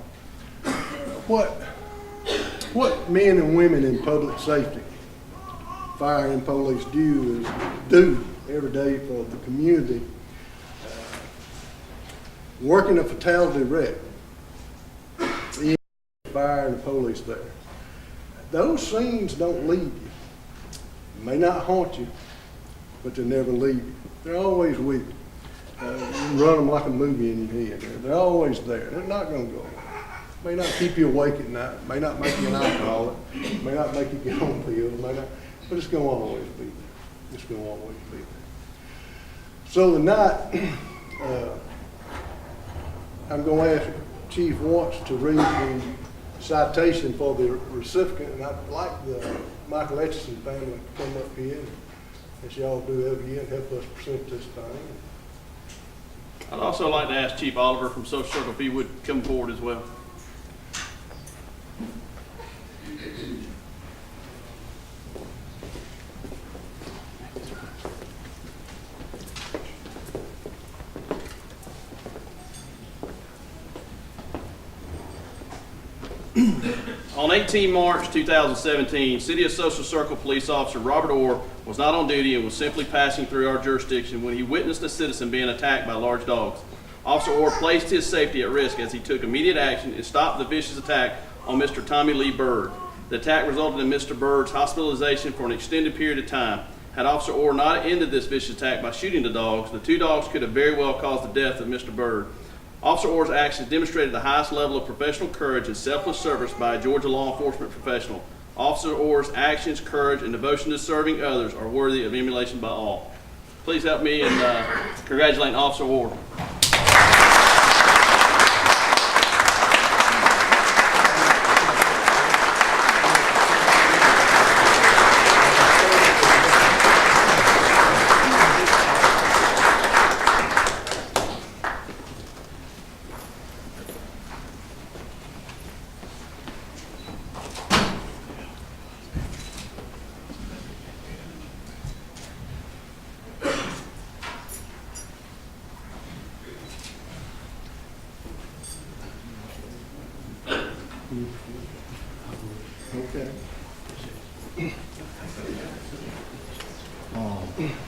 What men and women in public safety, fire and police do every day for the community, working a fatality wreck, the fire and the police there. Those scenes don't leave you. They may not haunt you, but they never leave you. They're always with you. You can run them like a movie in your head. They're always there. They're not going to go away. May not keep you awake at night. May not make you an alcoholic. May not make you get on pills. May not, but it's going to always be there. It's going to always be there. So tonight, I'm going to ask Chief Watts to read the citation for the recipient, and I'd like the Michael Etchison family to come up here, as y'all do every year, and help us present this thing.
I'd also like to ask Chief Oliver from Social Circle if he would come forward as well. On 18 March 2017, City of Social Circle Police Officer Robert Orr was not on duty and was simply passing through our jurisdiction when he witnessed a citizen being attacked by large dogs. Officer Orr placed his safety at risk as he took immediate action and stopped the vicious attack on Mr. Tommy Lee Bird. The attack resulted in Mr. Bird's hospitalization for an extended period of time. Had Officer Orr not ended this vicious attack by shooting the dogs, the 2 dogs could have very well caused the death of Mr. Bird. Officer Orr's actions demonstrated the highest level of professional courage and selfless service by a Georgia law enforcement professional. Officer Orr's actions, courage, and devotion to serving others are worthy of emulation by all. Please help me in congratulating Officer Orr.
Okay.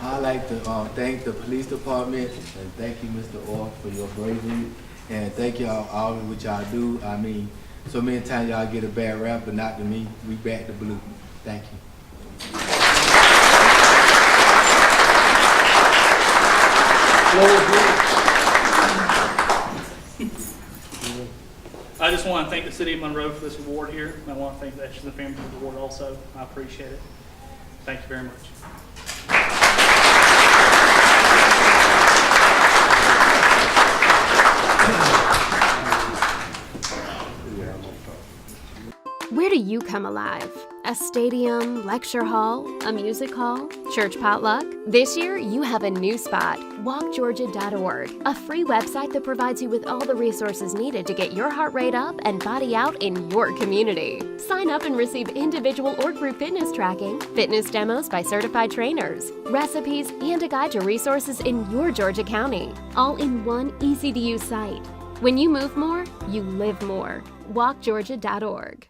I'd like to thank the police department and thank you, Mr. Orr, for your bravery, and thank y'all all of what y'all do. I mean, so many times y'all get a bad rap, but not to me. We back to blue. Thank you.
I just want to thank the City of Monroe for this award here. I want to thank the Etchison family for the award also. I appreciate it. Thank you very much.
Where do you come alive? A stadium, lecture hall, a music hall, church potluck? This year, you have a new spot, walkgeorgia.org, a free website that provides you with all the resources needed to get your heart rate up and body out in your community. Sign up and receive individual or group fitness tracking, fitness demos by certified trainers, recipes, and a guide to resources in your Georgia County, all in one easy-to-use site. When you move more, you live more. walkgeorgia.org.